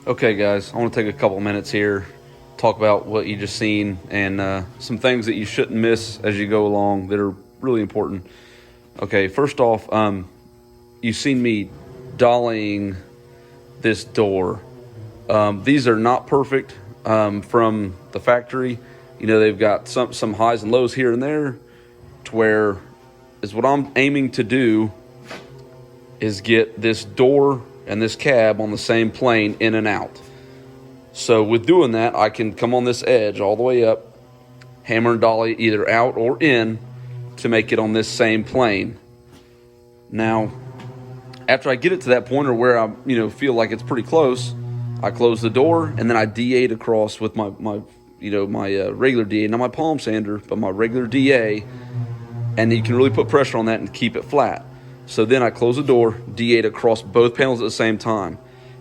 Okay, guys, I want to take a couple minutes here, talk about what you just seen, and some things that you shouldn't miss as you go along that are really important. Okay, first off, you've seen me dollying this door. These are not perfect from the factory. You know, they've got some highs and lows here and there, to where is what I'm aiming to do is get this door and this cab on the same plane in and out. So with doing that, I can come on this edge all the way up, hammer and dolly either out or in to make it on this same plane. Now, after I get it to that point or where I feel like it's pretty close, I close the door and then I D8 across with my regular DA, not my palm sander, but my regular DA, and you can really put pressure on that and keep it flat. So then I close the door, D8 across both panels at the same time.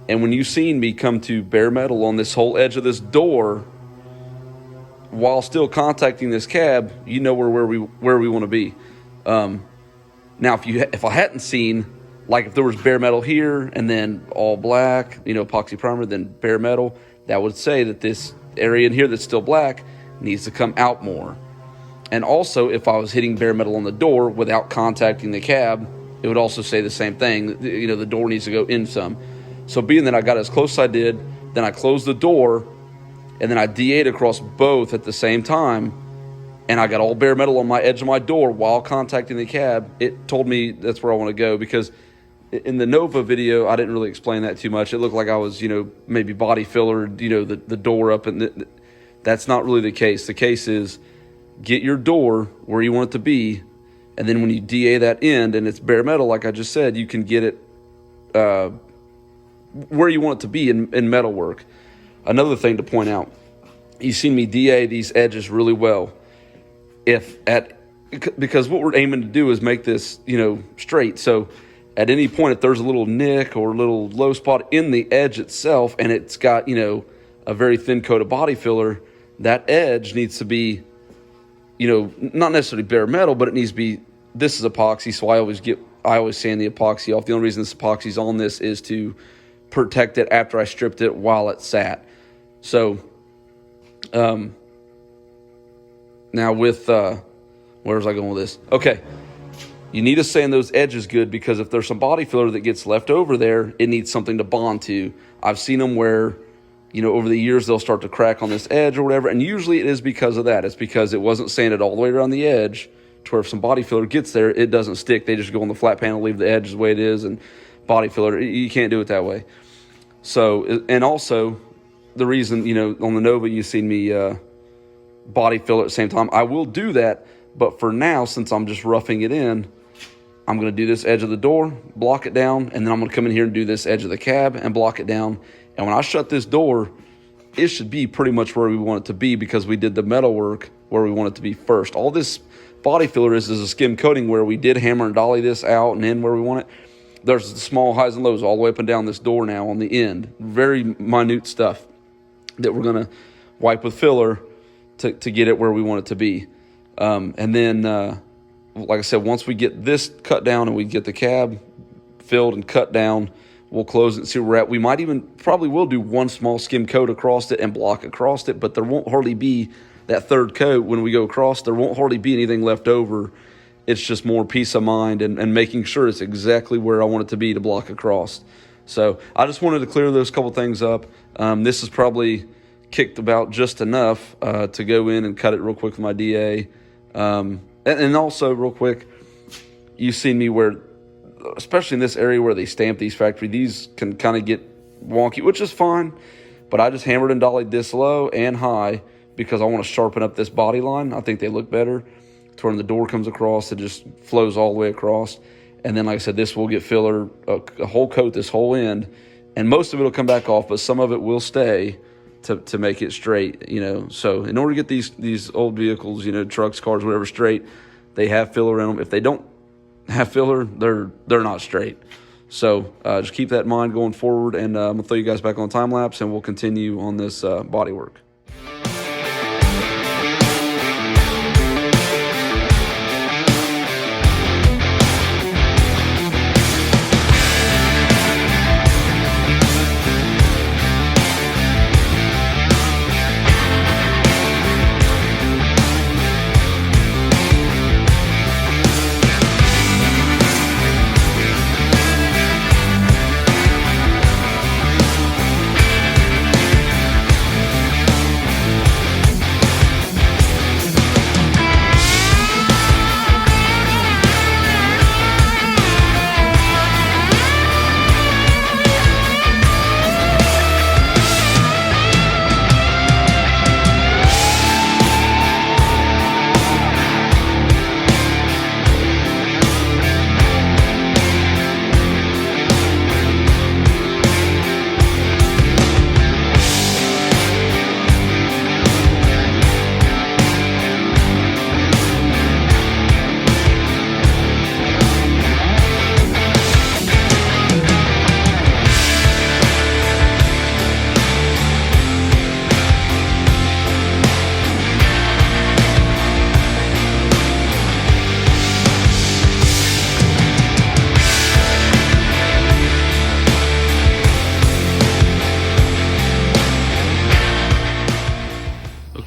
And when you've seen me come to bare metal on this whole edge of this door, while still contacting this cab, you know where we want to be. Now, if I hadn't seen, like if there was bare metal here and then all black, epoxy primer, then bare metal, that would say that this area in here that's still black needs to come out more. And also, if I was hitting bare metal on the door without contacting the cab, it would also say the same thing. The door needs to go in some. So being that I got as close as I did, then I closed the door, and then I D8 across both at the same time, and I got all bare metal on my edge of my door while contacting the cab. It told me that's where I want to go, because in the Nova video, I didn't really explain that too much. It looked like I was, maybe body fillered, the door up, and that's not really the case. The case is get your door where you want it to be, and then when you DA that end and it's bare metal, like I just said, you can get it where you want it to be in metal work. Another thing to point out, you've seen me DA these edges really well. Because what we're aiming to do is make this, straight. So at any point, if there's a little nick or a little low spot in the edge itself, and it's got, a very thin coat of body filler, that edge needs to be, not necessarily bare metal, but it needs to be, this is epoxy, so I always sand the epoxy off. The only reason this epoxy's on this is to protect it after I stripped it while it sat. So, now with, where was I going with this? Okay. You need to sand those edges good, because if there's some body filler that gets left over there, it needs something to bond to. I've seen them where, over the years, they'll start to crack on this edge or whatever, and usually it is because of that. It's because it wasn't sanded all the way around the edge, to where if some body filler gets there, it doesn't stick. They just go on the flat panel, leave the edge the way it is, and body filler, you can't do it that way. So, and also, the reason, on the Nova, you've seen me body filler at the same time. I will do that, but for now, since I'm just roughing it in, I'm going to do this edge of the door, block it down, and then I'm going to come in here and do this edge of the cab and block it down. And when I shut this door, it should be pretty much where we want it to be, because we did the metal work where we want it to be first. All this body filler is a skim coating where we did hammer and dolly this out and in where we want it. There's the small highs and lows all the way up and down this door now on the end. Very minute stuff that we're going to wipe with filler to get it where we want it to be. And then, like I said, once we get this cut down and we get the cab filled and cut down, we'll close it and see where we're at. We might probably will do one small skim coat across it and block across it, but there won't hardly be that third coat when we go across. There won't hardly be anything left over. It's just more peace of mind and making sure it's exactly where I want it to be to block across. So I just wanted to clear those couple things up. This is probably kicked about just enough to go in and cut it real quick with my DA. And also, real quick, you've seen me where, especially in this area where they stamp these factory, these can kind of get wonky, which is fine. But I just hammered and dollied this low and high because I want to sharpen up this body line. I think they look better. To when the door comes across, it just flows all the way across. And then, like I said, this will get filler, a whole coat, this whole end. And most of it will come back off, but some of it will stay to make it straight, So in order to get these old vehicles, trucks, cars, whatever, straight, they have filler in them. If they don't have filler, they're not straight. So just keep that in mind going forward. And I'm going to throw you guys back on time lapse, and we'll continue on this body work.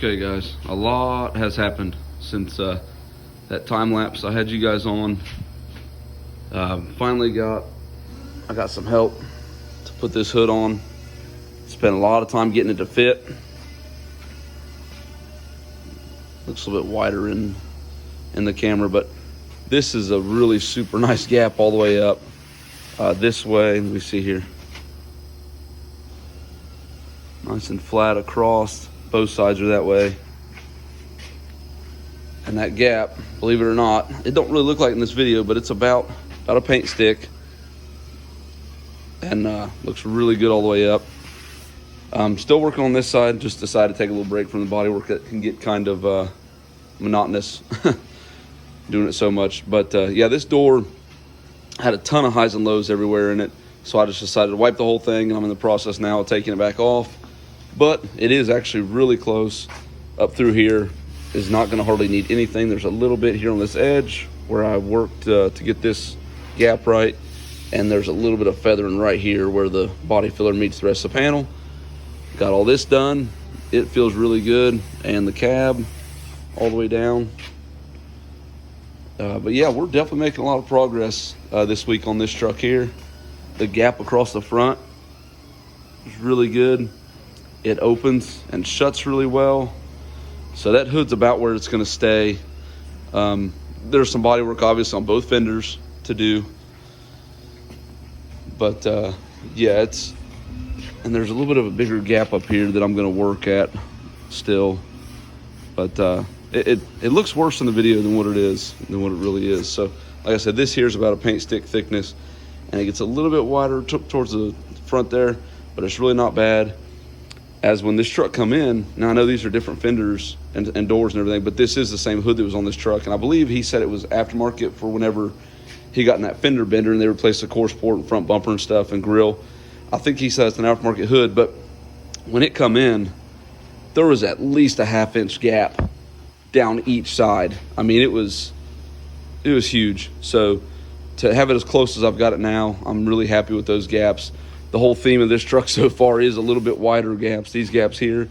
Okay guys, a lot has happened since that time lapse I had you guys on. Finally I got some help to put this hood on. Spent a lot of time getting it to fit. Looks a little bit wider in the camera, but this is a really super nice gap all the way up. This way, let me see here. Nice and flat across. Both sides are that way. And that gap, believe it or not, it don't really look like in this video, but it's about a paint stick. And looks really good all the way up. Still working on this side. Just decided to take a little break from the bodywork. That can get kind of monotonous doing it so much. But yeah, this door had a ton of highs and lows everywhere in it. So I just decided to wipe the whole thing. I'm in the process now of taking it back off. But it is actually really close. Up through here is not going to hardly need anything. There's a little bit here on this edge where I worked to get this gap right. And there's a little bit of feathering right here where the body filler meets the rest of the panel. Got all this done. It feels really good. And the cab all the way down. But yeah, we're definitely making a lot of progress this week on this truck here. The gap across the front is really good. It opens and shuts really well. So that hood's about where it's going to stay. There's some body work obviously on both fenders to do. But yeah, and there's a little bit of a bigger gap up here that I'm going to work at still. But it looks worse in the video than what it really is. So like I said, this here is about a paint stick thickness, and it gets a little bit wider towards the front there, but it's really not bad. As when this truck come in, now I know these are different fenders and doors and everything, but this is the same hood that was on this truck, and I believe he said it was aftermarket for whenever he got in that fender bender and they replaced the core support and front bumper and stuff and grill. I think he said it's an aftermarket hood, but when it come in, there was at least a 1/2-inch gap down each side. I mean, it was huge. So to have it as close as I've got it now, I'm really happy with those gaps. The whole theme of this truck so far is a little bit wider gaps. These gaps here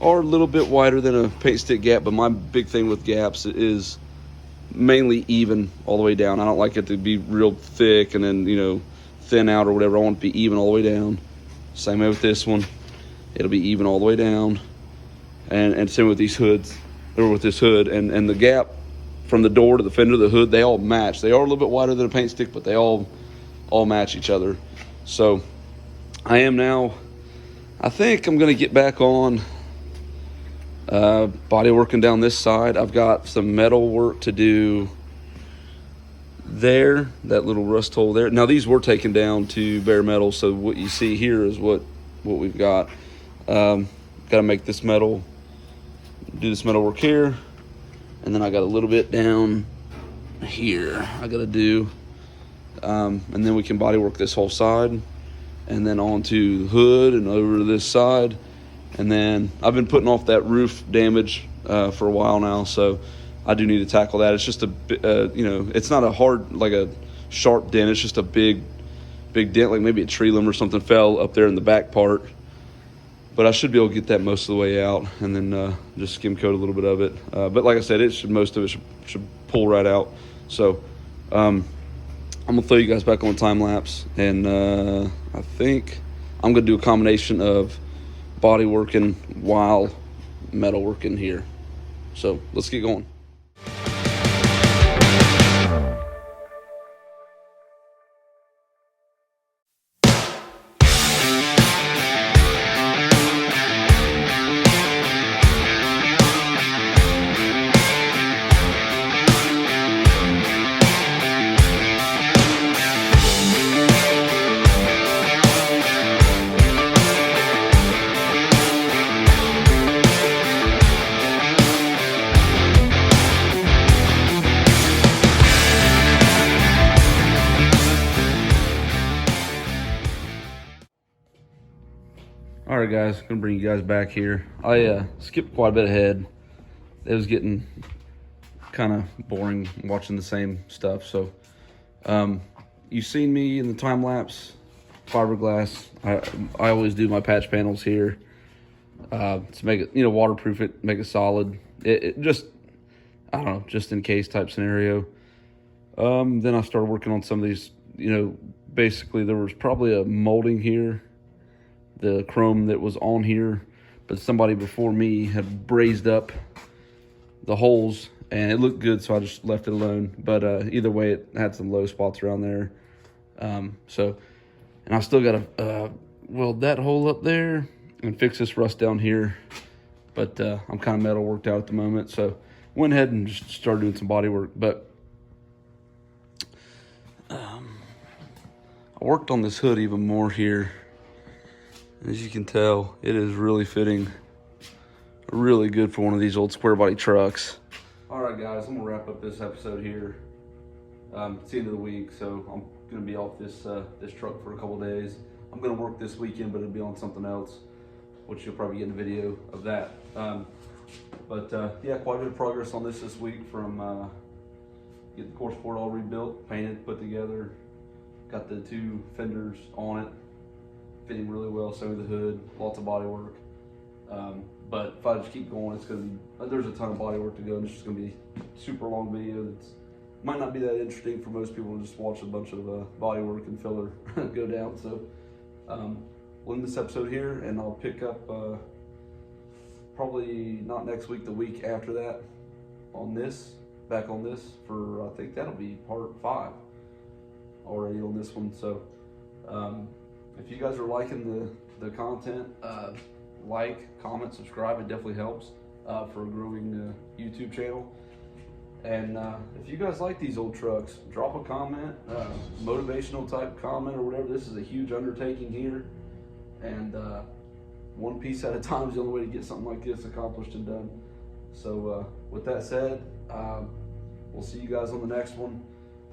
are a little bit wider than a paint stick gap, but my big thing with gaps is mainly even all the way down. I don't like it to be real thick and then, you know, thin out or whatever. I want it to be even all the way down. Same way with this one. It'll be even all the way down. And same with these hoods, or with this hood. And the gap from the door to the fender to the hood, they all match. They are a little bit wider than a paint stick, but they all match each other. So I am now, I think I'm going to get back on body working down this side. I've got some metal work to do there, that little rust hole there. Now these were taken down to bare metal, so what you see here is what we've got. Got to make this metal, do this metal work here, and then I got a little bit down here I got to do, and then we can body work this whole side, and then onto the hood and over to this side. And then I've been putting off that roof damage for a while now, so I do need to tackle that. It's just a you know, it's not a hard, like a sharp dent. It's just a big dent, like maybe a tree limb or something fell up there in the back part. But I should be able to get that most of the way out, and then just skim coat a little bit of it. But like I said, most of it should pull right out. So I'm gonna throw you guys back on the time lapse, and I think I'm gonna do a combination of body working while metal working here. So let's get going. All right, guys, gonna bring you guys back here. I skipped quite a bit ahead. It was getting kind of boring watching the same stuff. So you've seen me in the time lapse fiberglass. I always do my patch panels here. to make it, waterproof it, make it solid. It just, I don't know, just in case type scenario. Then I started working on some of these, basically there was probably a molding here, the chrome that was on here, but somebody before me had brazed up the holes and it looked good, so I just left it alone. But either way, it had some low spots around there. And I still got to weld that hole up there and fix this rust down here. But I'm kind of metal worked out at the moment, so went ahead and just started doing some body work. But I worked on this hood even more here. As you can tell, it is really fitting really good for one of these old square body trucks. All right, guys, I'm gonna wrap up this episode here. It's the end of the week, so I'm gonna be off this truck for a couple days. I'm gonna work this weekend, but it'll be on something else, which you'll probably get a video of that. Yeah, quite a bit of progress on this week from getting the course board all rebuilt, painted, put together. Got the 2 fenders on it, fitting really well, so the hood, lots of body work. But if I just keep going, it's gonna be, there's a ton of body work to go, and it's just gonna be a super long video that's might not be that interesting for most people to just watch a bunch of body work and filler go down. So we'll end this episode here, and I'll pick up probably not next week, the week after that on this, back on this for, I think that'll be part 5 already on this one. So if you guys are liking the content, like, comment, subscribe. It definitely helps for a growing YouTube channel. And if you guys like these old trucks, drop a comment, motivational type comment or whatever. This is a huge undertaking here, and one piece at a time is the only way to get something like this accomplished and done. So with that said, we'll see you guys on the next one.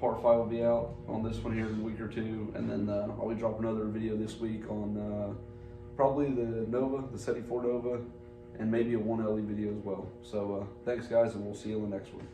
Part 5 will be out on this one here in a week or 2, and then I'll be dropping another video this week on probably the Nova, the 74 Nova, and maybe a 1LE video as well. So thanks, guys, and we'll see you in the next one.